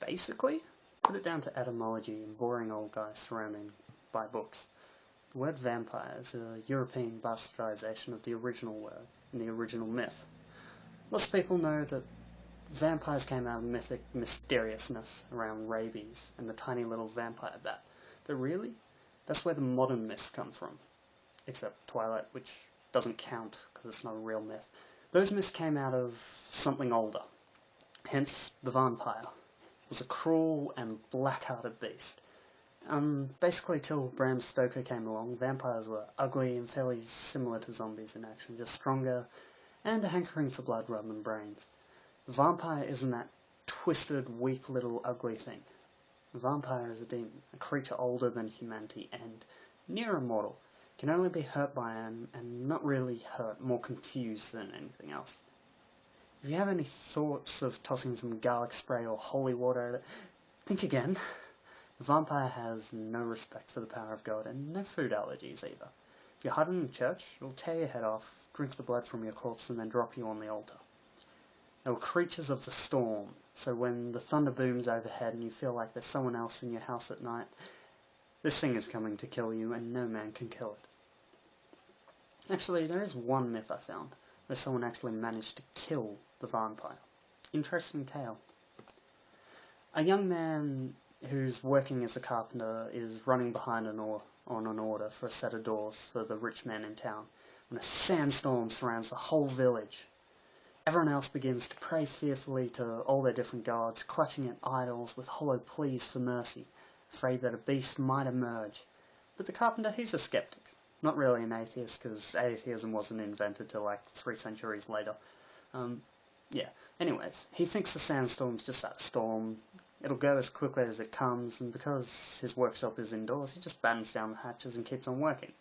basically, put it down to etymology and boring old guys surrounding by books. The word vampire is a European bastardization of the original word in the original myth. Lots of people know that vampires came out of mythic mysteriousness around rabies and the tiny little vampire bat, but really, that's where the modern myths come from. Except Twilight, which doesn't count because it's not a real myth. Those myths came out of something older. Hence, the varnpyre was a cruel and black-hearted beast. Basically, till Bram Stoker came along, vampires were ugly and fairly similar to zombies in action, just stronger and a hankering for blood rather than brains. The vampire isn't that twisted, weak little ugly thing. The vampire is a demon, a creature older than humanity and near immortal. Can only be hurt by him, and not really hurt, more confused than anything else. If you have any thoughts of tossing some garlic spray or holy water at it, think again. The vampire has no respect for the power of God, and no food allergies either. If you hide in a church, it'll tear your head off, drink the blood from your corpse, and then drop you on the altar. They were creatures of the storm, so when the thunder booms overhead and you feel like there's someone else in your house at night, this thing is coming to kill you, and no man can kill it. Actually, there is one myth I found, where someone actually managed to kill the vampire. Interesting tale. A young man who's working as a carpenter is running behind on an order for a set of doors for the rich man in town, when a sandstorm surrounds the whole village. Everyone else begins to pray fearfully to all their different gods, clutching at idols with hollow pleas for mercy, afraid that a beast might emerge. But the carpenter, he's a skeptic. Not really an atheist, because atheism wasn't invented till like 3 centuries later. Anyways, he thinks the sandstorm's just that storm. It'll go as quickly as it comes, and because his workshop is indoors, he just battens down the hatches and keeps on working,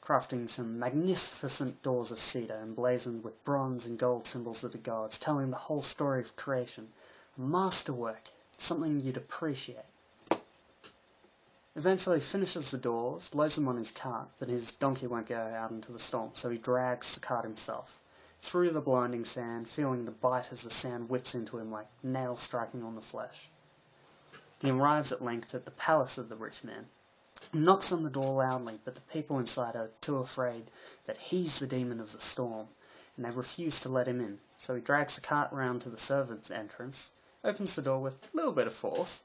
crafting some magnificent doors of cedar emblazoned with bronze and gold symbols of the gods, telling the whole story of creation. A masterwork, something you'd appreciate. Eventually he finishes the doors, loads them on his cart, but his donkey won't go out into the storm, so he drags the cart himself, through the blinding sand, feeling the bite as the sand whips into him like nails striking on the flesh. He arrives at length at the palace of the rich man, knocks on the door loudly, but the people inside are too afraid that he's the demon of the storm, and they refuse to let him in, so he drags the cart round to the servants' entrance, opens the door with a little bit of force,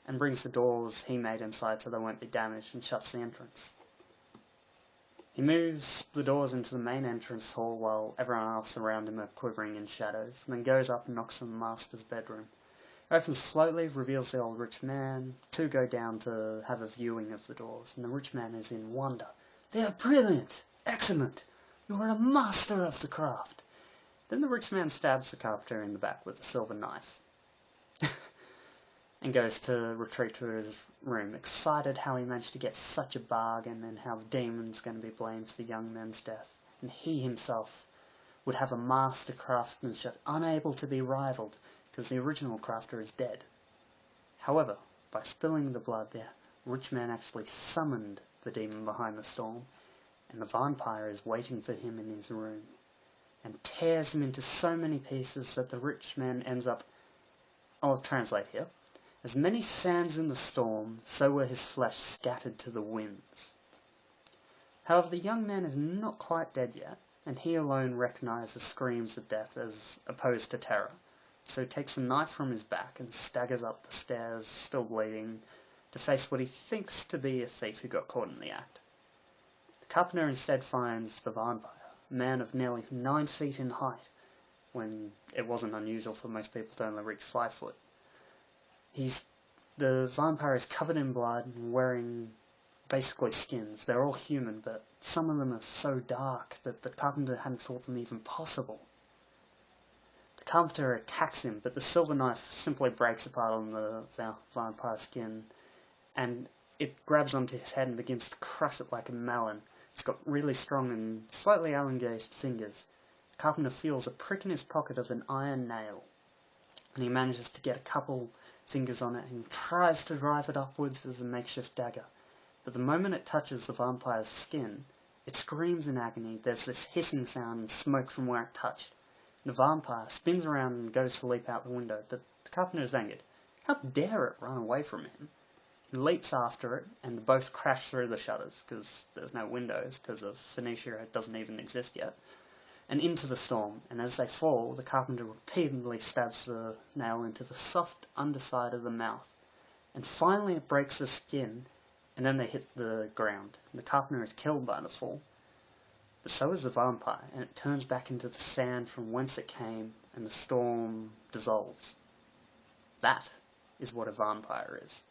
and brings the doors he made inside so they won't be damaged, and shuts the entrance. He moves the doors into the main entrance hall while everyone else around him are quivering in shadows, and then goes up and knocks on the master's bedroom. Opens slowly, reveals the old rich man. 2 go down to have a viewing of the doors, and the rich man is in wonder. "They are brilliant! Excellent! You are a master of the craft!" Then the rich man stabs the carpenter in the back with a silver knife, and goes to retreat to his room, excited how he managed to get such a bargain, and how the demon's going to be blamed for the young man's death, and he himself would have a master craftsmanship unable to be rivaled, because the original crafter is dead. However, by spilling the blood, the rich man actually summoned the demon behind the storm, and the vampire is waiting for him in his room, and tears him into so many pieces that the rich man ends up, I'll translate here, as many sands in the storm, so were his flesh scattered to the winds. However, the young man is not quite dead yet, and he alone recognizes screams of death as opposed to terror. So he takes a knife from his back and staggers up the stairs, still bleeding, to face what he thinks to be a thief who got caught in the act. The carpenter instead finds the vampire, a man of nearly 9 feet in height, when it wasn't unusual for most people to only reach 5 foot. The vampire is covered in blood and wearing basically skins. They're all human, but some of them are so dark that the carpenter hadn't thought them even possible. The carpenter attacks him, but the silver knife simply breaks apart on the vampire skin, and it grabs onto his head and begins to crush it like a melon. It's got really strong and slightly elongated fingers. The carpenter feels a prick in his pocket of an iron nail, and he manages to get a couple fingers on it and tries to drive it upwards as a makeshift dagger. But the moment it touches the vampire's skin, it screams in agony. There's this hissing sound and smoke from where it touched. The vampire spins around and goes to leap out the window, but the carpenter is angered. How dare it run away from him? He leaps after it, and the both crash through the shutters, because there's no windows, because of Phoenicia doesn't even exist yet, and into the storm, and as they fall, the carpenter repeatedly stabs the nail into the soft underside of the mouth, and finally it breaks the skin, and then they hit the ground. The carpenter is killed by the fall, but so is the vampire, and it turns back into the sand from whence it came, and the storm dissolves. That is what a vampire is.